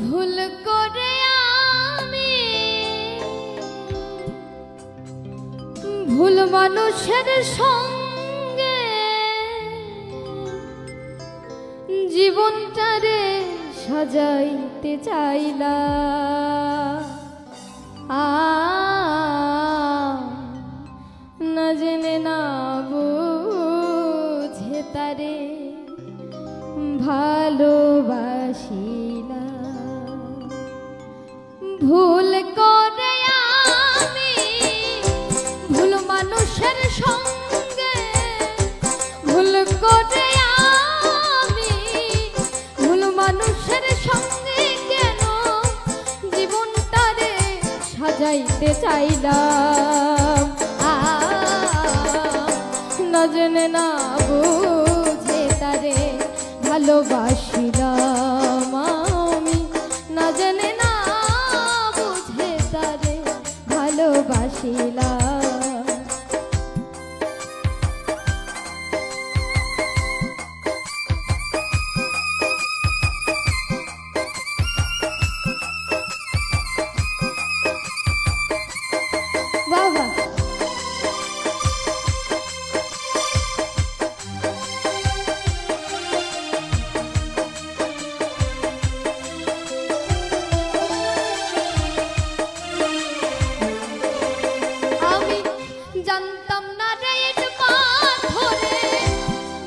ভুল করে আমি ভুল মানুষের সঙ্গে জীবনটারে সাজাইতে চাইলাম। না জেনে না বুঝে তারে ভালোবাসিলাম। ভুল করে আমি ভুল মানুষের সঙ্গে ভুল করে আমি ভুল মানুষের সঙ্গে কেন জীবনটারে সাজাইতে চাইলাম। না জেনে না বুঝে তারে ভালোবাসিলাম আমি। না জেনে না বুঝে তারে ভালোবাসিলাম। বাবা জানতাম না রে পাথরে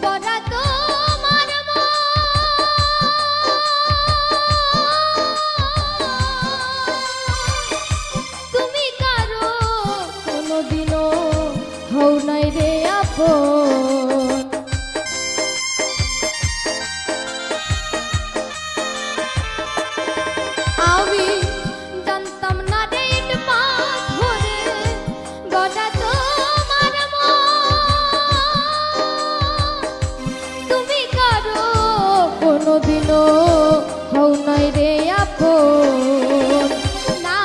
বড়া তোমার তুমি কারো কোনোদিনও হও নাই রে আপন। আমি জানতাম না রে পাথরে বড়া কোনোদিনও হও নাই রে আপন। না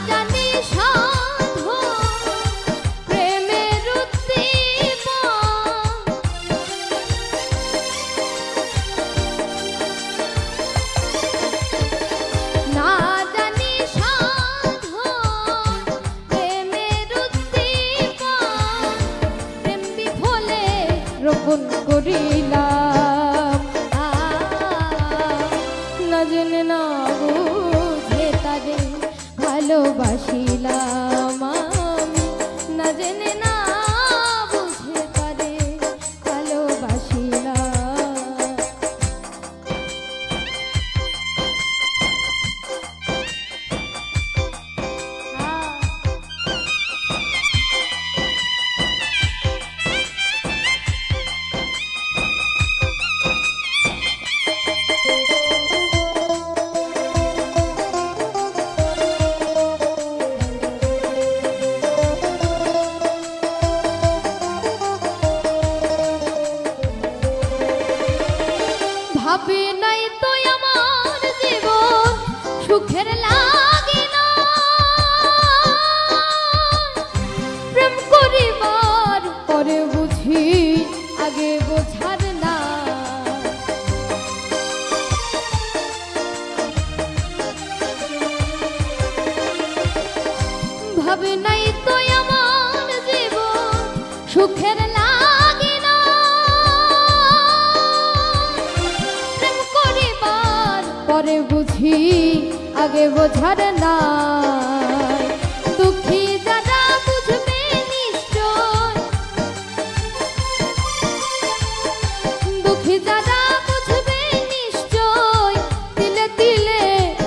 জানি সাধন প্রেমের উদ্দীপন, না জানি সাধন প্রেমের উদ্দীপন, প্রেম বিফলে রোপণ করিলাম। না জেনে না বুঝে তারে ভালোবাসিলাম আমি। না জেনে না বুঝে তারে ভালোবাসিলাম। ভাবি নাই তো আমার জীবন সুখের লাগে না, প্রেম করিবার পরে বুঝি আগে বোঝার না। ভাবি নাই তো আমার জীবন সুখের লাগে না, পরে বুঝি আগে বোঝার নাই। দুঃখী যারা বুঝবে নিশ্চয়, দুঃখী যারা বুঝবে নিশ্চয়, তিলে তিলে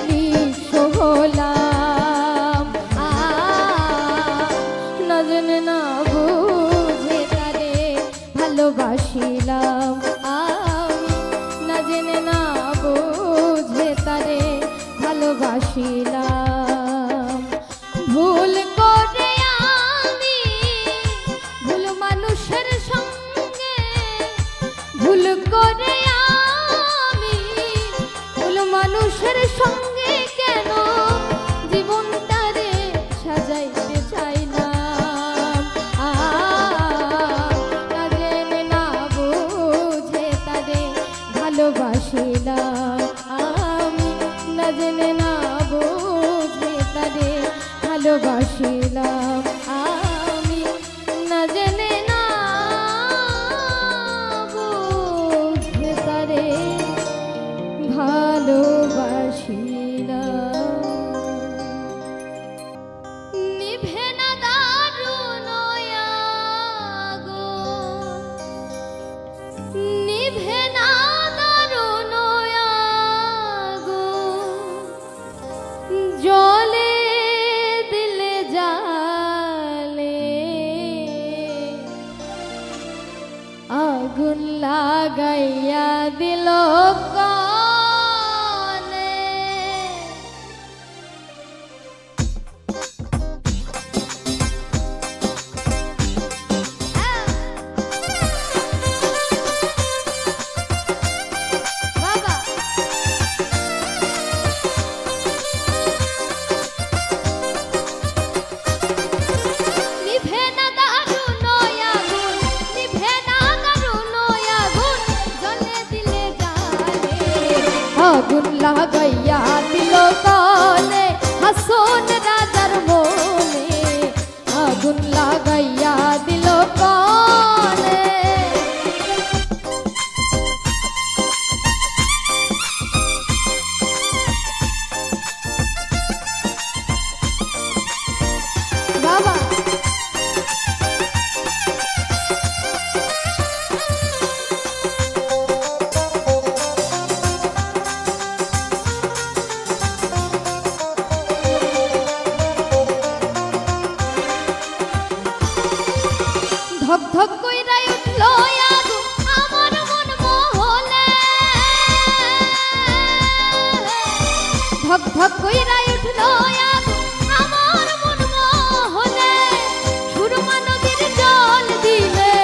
নিঃস্ব হলাম। না জেনে না বুঝে তারে ভালোবাসিলাম আমি। না জেনে না বুঝে তারে ভালোবাসিলাম। ভুল করে আমি ভুল মানুষের সঙ্গে ভুল করে আমি ভুল মানুষের সঙ্গে কেন জীবনটারে সাজাইতে চাইলাম। না জেনে না বুঝে তারে ভালোবাসিলাম আমি। না জেনে ভালোবাসিলাম আমি না জেনে না বুঝে তারে ভালোবাসিলাম। নিভে না দারুণ আগুন, নিভে না দারুণ আগুন, জলে দিলে জালে আগুন লাগাইয়া দিল কানে। বাবা নিভে না দারুণ আগুন, নিভে না দারুণ আগুন, জলে দিলে জালে আগুন লাগাইয়া দিল কানে। হাসন রাজার মনে আগুন লাগাইয়া দিল কানে। বাবা ধক ধক কইরা উঠল আগুন আমার মন মহলে, ধক ধক কইরা উঠল আগুন আমার মন মহলে। সুরমা নদীর জল দিলে,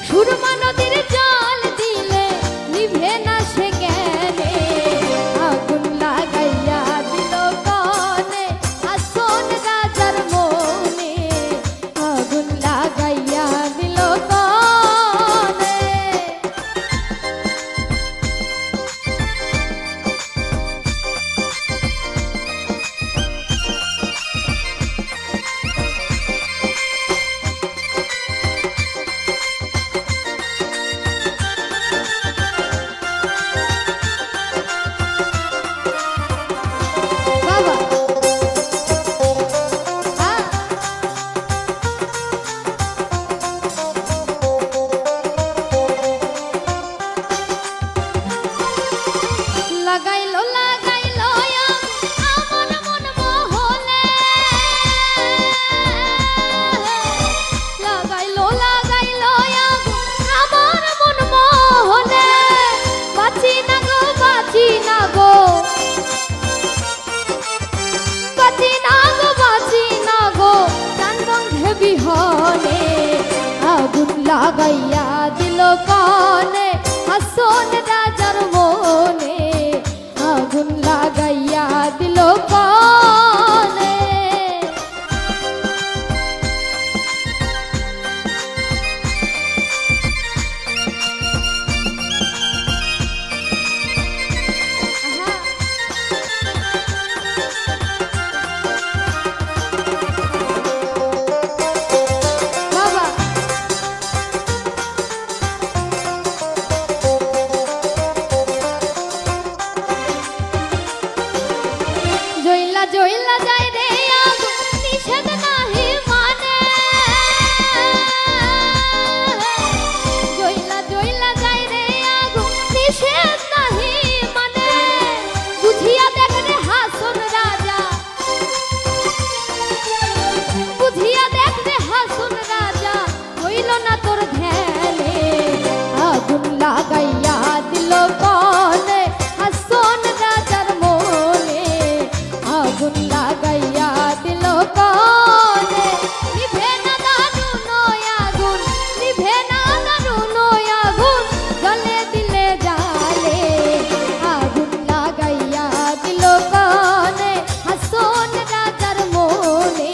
সুরমা নদীর জল দিলে নিভে না সে জ্ঞানে আগুন লাগাইয়া দিল কানে। আসন রাজার মনে আগুন লাগাইয়া দিল কানে। বাবা লাগাইলো লাগাইলো আমার মন মহলে, লাগাইলো লাগাইলো আমার মন মহলে। বাঁচি না গো বাঁচি না গো, বাঁচি না গো বাঁচি না গো, প্রাণ বন্ধে বিহনে আগুন লাগাইয়া দিল কানে। হাসন রাজার মনে আগুন লাগাইয়া দিল কানে। বাবা জইলা জইলা যায় রে আগুন নিষেধ নাহি মানে, জইলা জইলা যায় রে আগুন নিষেধ নাহি মানে। বুঝিয়া দেখ রে হাসন রাজা, বুঝিয়া দেখ রে হাসন রাজা, হইল না তোর ধ্যানে আগুন লাগাইয়া দিল কানে। হাসন রাজার মনে আগুন লাগাইয়া দিল কানে। নিভে না দারুণ আগুন, নিভে না দারুণ আগুন, জলে দিলে জালে আগুন লাগাইয়া দিল কানে। হাসন রাজার মনে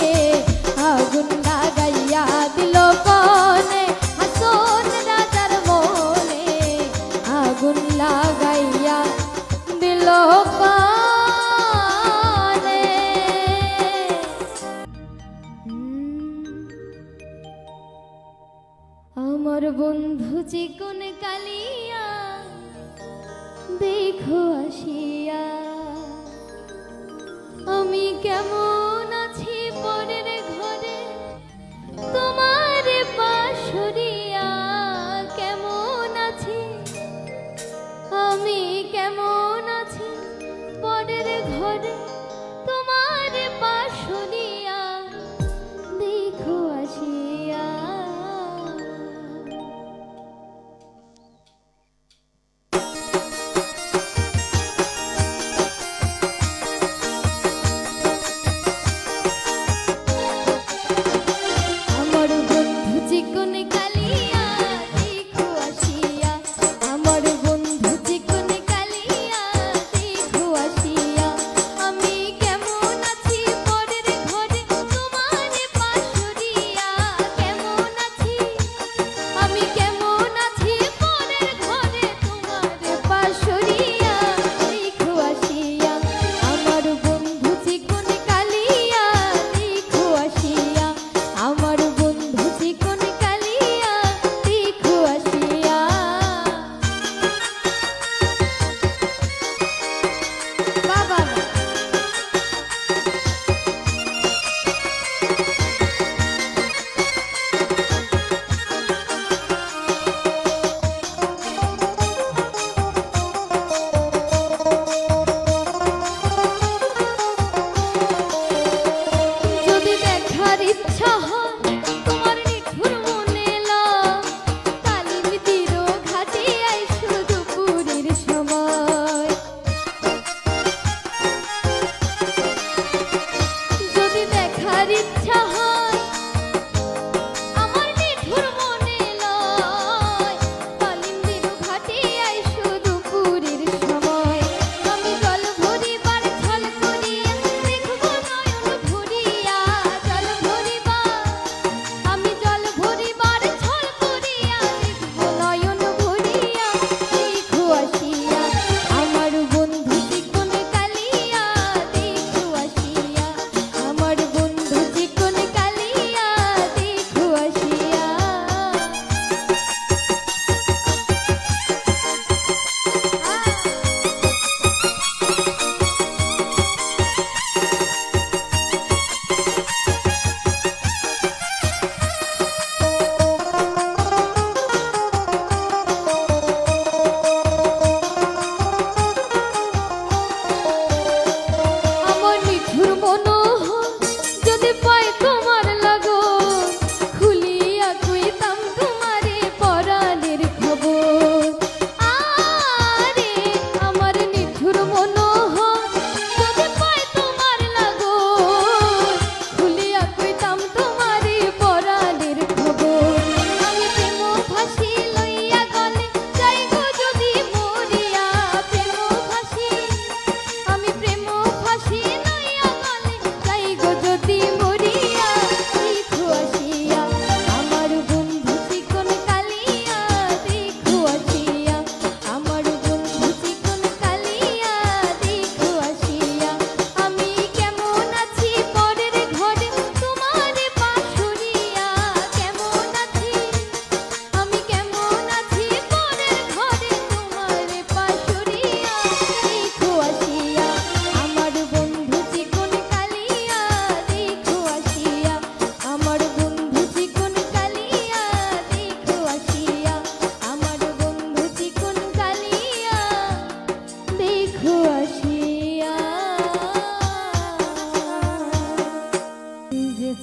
আগুন লাগাইয়া দিল কানে। হাসন রাজার মনে আগুন লাগাইয়া দিল কানে। চিকন কালিয়া দেখো আসিয়া আমি কেমন আছি পরের ঘরে তোমার বাঁশরিয়া কেমন আছি আমি কেমন আছি পরের ঘরে তোমার বাঁশরিয়া দেখো আসিয়া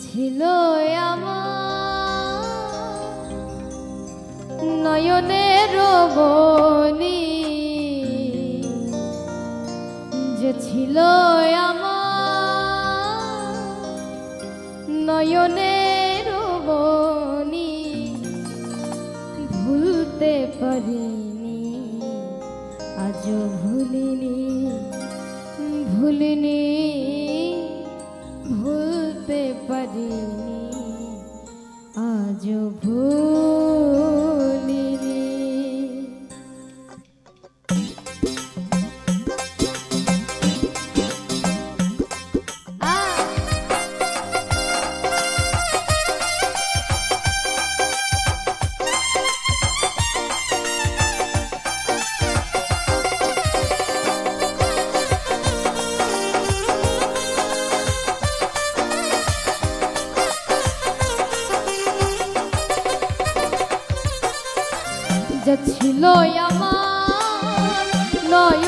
ছিল আমার নয়নের বনি যে ছিল আমার নয়নের বনি ভুলতে পারিনি আজও ভুলিনি ভুলিনি ভুলতে পারিনি আজও ভুলিনি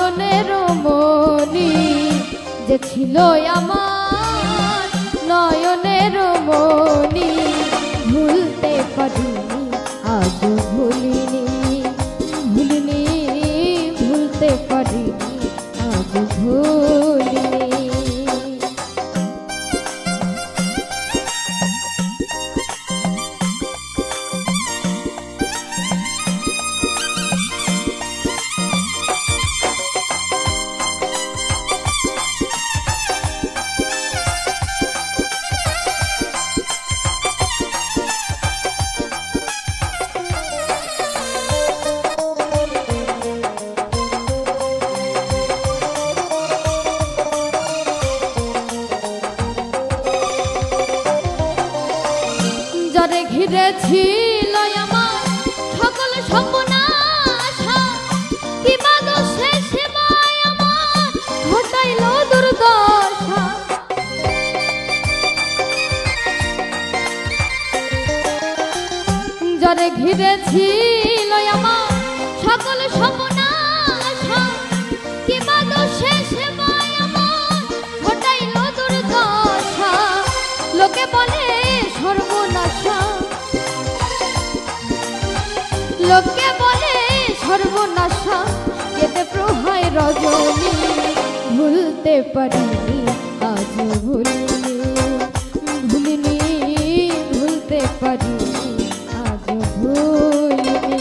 নয়নের মনি যে ছিল আমার নয়নের মনি ভুলতে পারিনি আজ ভুলিনি ভুলিনি ভুলতে পারিনি আজ ভুলিনি। যারে ঘিরে ছিল আমার সকল সর্বনাশা কি বাদো শেষে মায় আমার ঘটাইল দুর্দশা। যারে ঘিরে ছিল আমার সকল সর্বনাশা কি বাদো শেষে মায় আমার ঘটাইল দুর্দশা। লোকে বলে সর্বনাশা লোকে বলে সর্বনাশা কেটে প্রহায় রজনী ভুলতে পারিনি আজ ভুলিনি ভুলিনি ভুলতে পারিনি আজ ভুলিনি।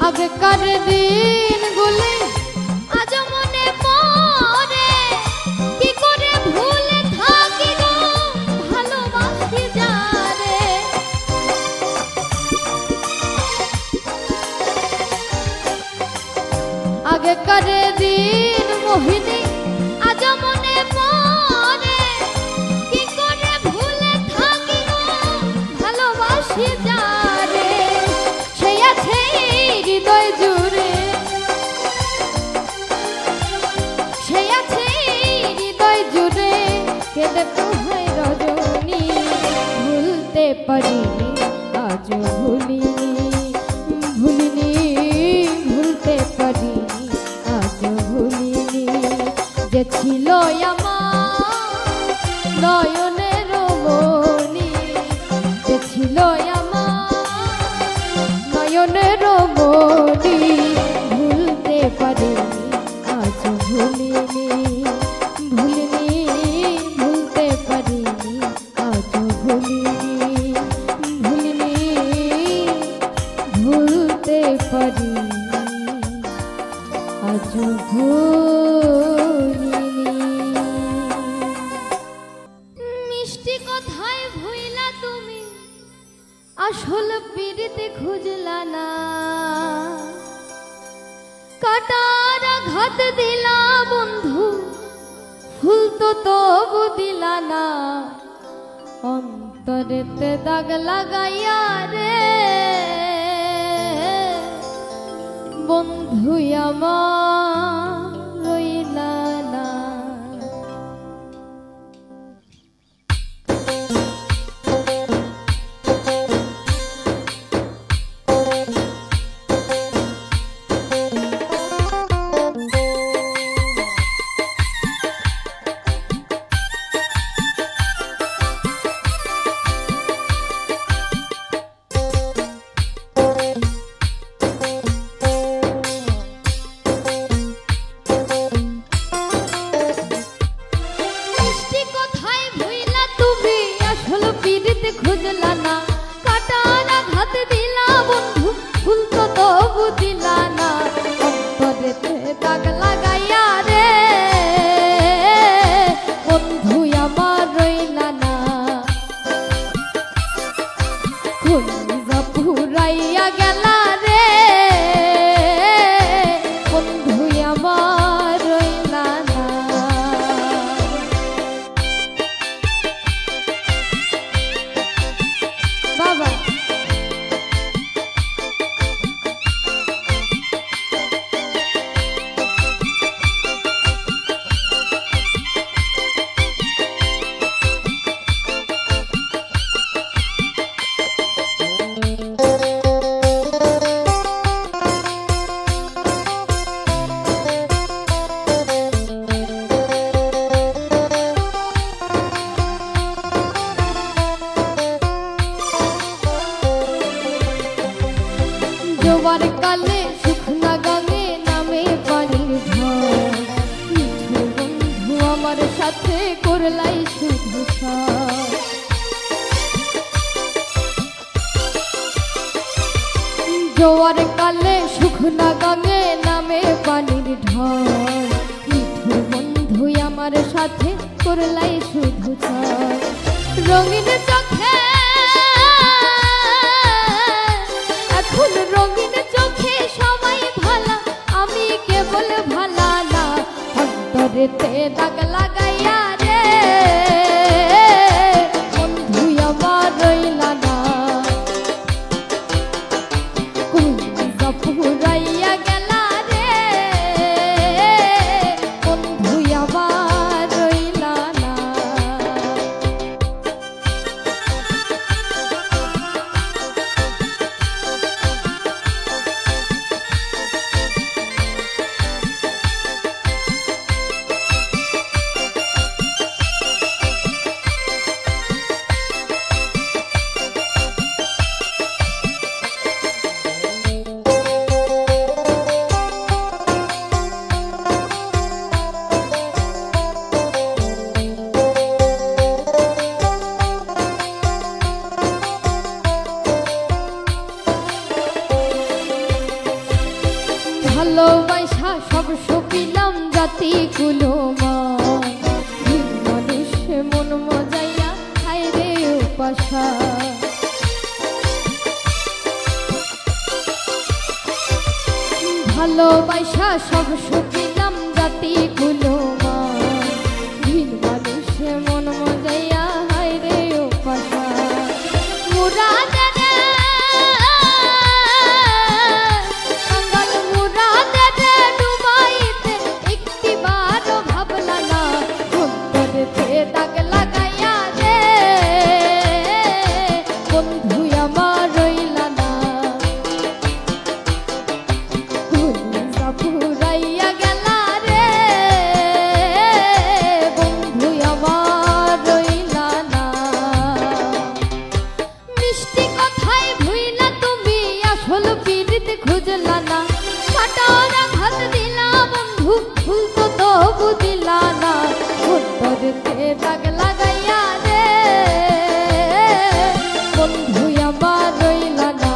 আগেকার দিনগুলি আজ মনে পড়ে কি করে ভুলে থাকি গো ভালোবাসি যারে। আগেকার দিন মোহিনী আজ মনে পড়ে কি করে ভুলে থাকি গো ভালোবাসি যারে। সে আছে হৃদয় জুড়ে সে আছে হৃদয় জুড়ে কেঁদে প্রহায় রজনী ভুলতে পারিনি আজ ভুলিনি ভুলিনি ভুলতে পারিনি আজ ভুলিনি। যে ছিল আমার নয়নের মনি যে ছিল নয়নের মনি ভুলতে পারিনি আজ ভুলিনি ভুলিনি ভুলতে পারিনি আজ ভুলিনি ভুলিনি ভুলতে পারিনি আজ ভুলিনি। মিষ্টি কথায় ভুইলা তুমি আসল পীড়িতে খুঁজলা না কাটার আঘাত দিলা বন্ধু ফুল তো তবু দিলা না অন্তরেতে দাগ লাগাইয়া রে বন্ধু আমার রইলা না। গেলা রে বন্ধু আমার রইলা না। বাবা জোয়ার কালে শুকনা গাঙে নামে পানির ঢল, বন্ধু আমার সাথে করলাই শুধু ছাড়। জোয়ার কালে শুকনা গাঙে নামে পানির ঢল, বন্ধু আমার সাথে করলাই শুধু ছাড়। রঙিন চোখে এখন রঙিন চোখে সবাই ভালা, আমি কেবল ভালা না। অন্তরেতে দাগ লাগাইয়া রে বন্ধু আমার রইলা না। কলিজা পুরাইয়া গেলা রে বন্ধু আমার রইলা না। ভালোবাসা সব সপিলাম জাতি কুলো মানুষ মন মজাইয়া খাই রে উপাসা। ভালোবাসা সব সপিলাম জাতি কুলো মানুষ মন মজাইয়া খাই রে উপাসা। মুরাদ দাগ লাগাইয়া রে বন্ধু আমার রইলা না। কলিজা পুরাইয়া গেলা রে বন্ধু আমার রইলা না। মিষ্টি কথায় ভুইলা তুমি আসল পীড়িত খুঁজলা না। কাটার আঘাত দিলা বন্ধু ভুল তো তবু দিলা না। অন্তরেতে দাগ লাগাইয়া রে বন্ধু আমার রইলা না।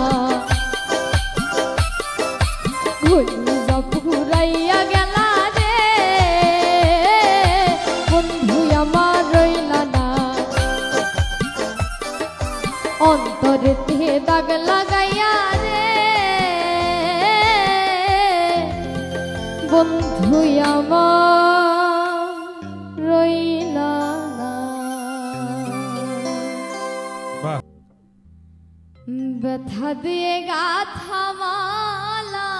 কলিজা পুরাইয়া গেলা রে বন্ধু আমার রইলা না। অন্তরেতে দাগ লাগাইয়া রে বন্ধু আমার রইলা না। ব্যথা দিয়ে গাথা মালা,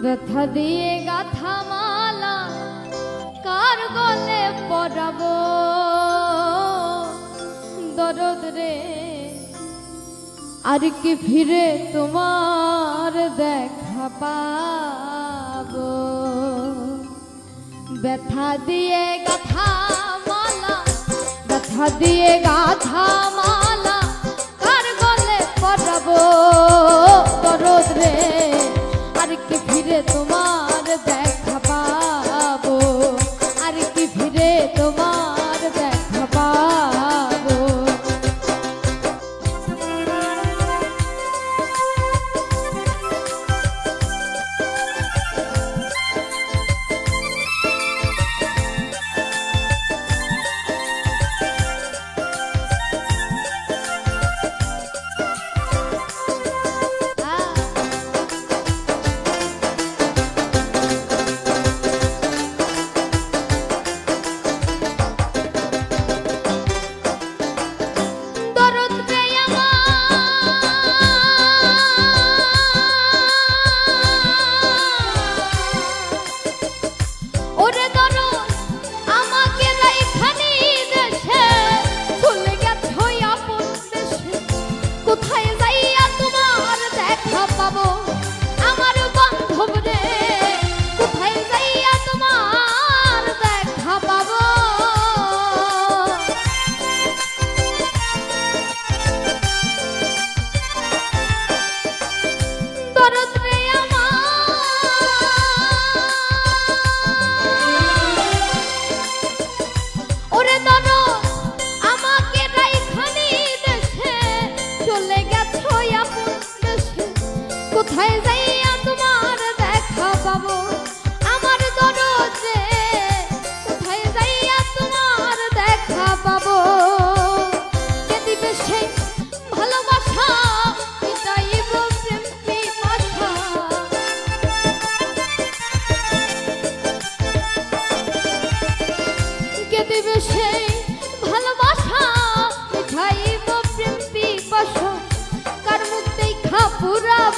ব্যথা দিয়ে গাথা মালা কার গলে পরাবো দরদ রে। আর কি ফিরে তোমার দেখা পাবো। ব্যথা দিয়ে গাথা মালা, ব্যথা দিয়ে গাথা মালা কার গলে পরাবো দরদ রে। আর কি ফিরে তোমার দেখা পাবো, আর কি ফিরে তোমার দেখা পাবো।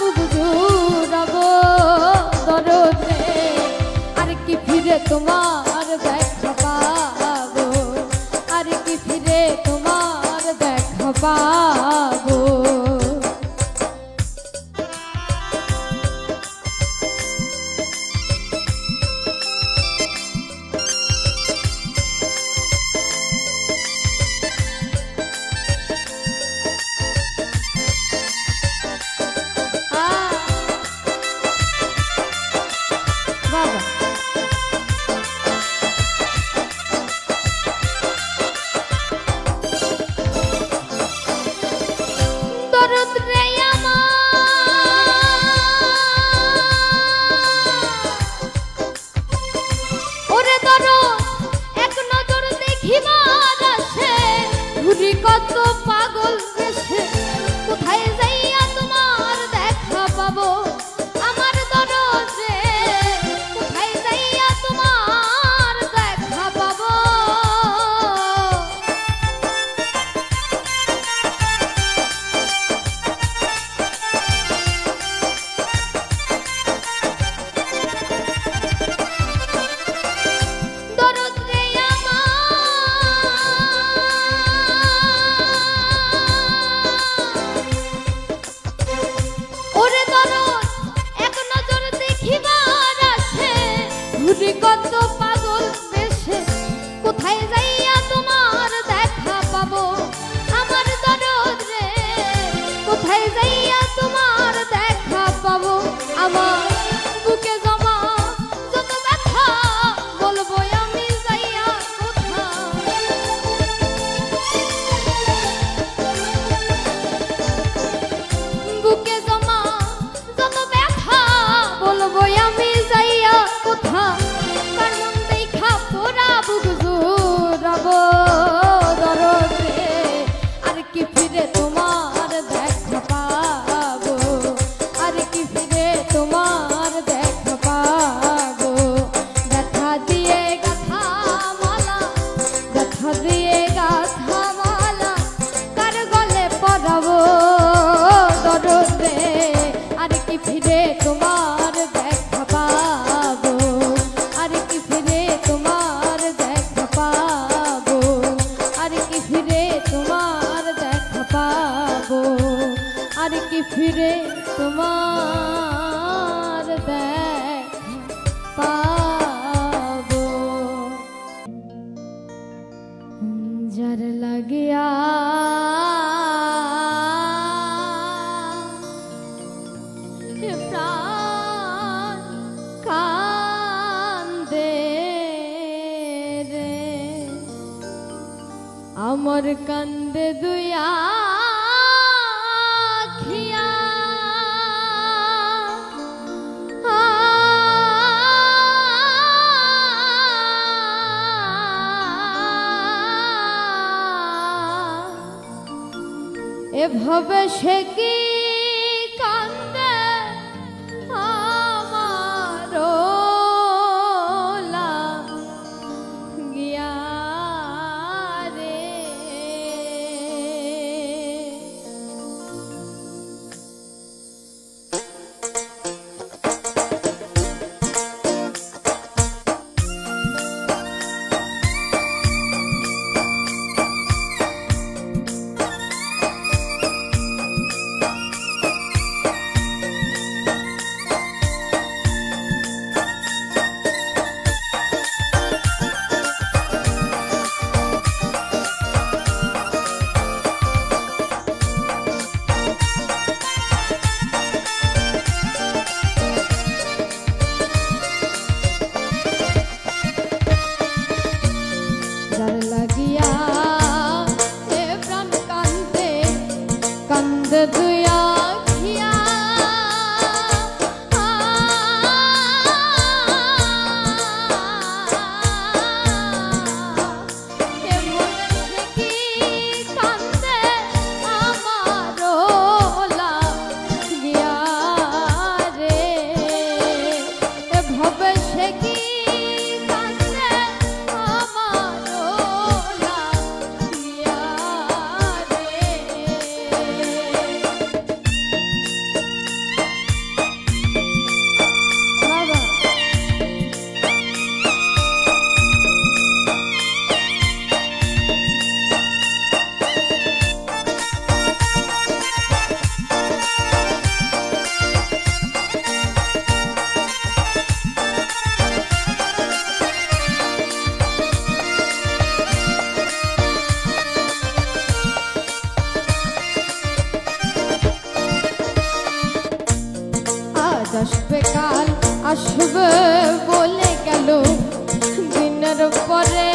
বুক জুড়াবো দরদ রে আর কি ফিরে তোমার দেখা পাবো আর কি ফিরে তোমার দেখা পাবো কত পাগল বেশে কোথায় যাইয়া তোমার দেখা পাবো আমার দরজে কোথায় যাইয়া তোমার দেখা পাবো কত পাগল বেশে কোথায় যাইয়া তোমার দেখা পাবো আমার দরদে কোথায় যাইয়া তোমার দেখা পাবো আমার বুকে জমা যত ব্যথা বলবো আমি যাইয়া কোথায় বুকে জমা যত ব্যথা বলবো আমি যাইয়া কোথায় আর কি ফিরে তোমার দেখা পাবো আর কি ফিরে তোমার দেখা পাবো ব্যথা দিয়ে গাথা মালা ব্যথা দিয়ে গাথা মালা কার গলে পরাবো দরদে আর কি ফিরে তোমার দেখা পাবো আর কি ফিরে তোমার দেখা পাবো আর কি ফিরে তোমার দেখা পাবো আর কি ফিরে তোমার দেখা পাবো যার লাগিয়া প্রাণ কান্দে রে আমার কান্দে দুয়া খিয়া এভাবে সে কি কান্দে আমার লাগিয়া রে আসবে কাল আসবে বলে গেল দিনের পরে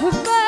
Goodbye.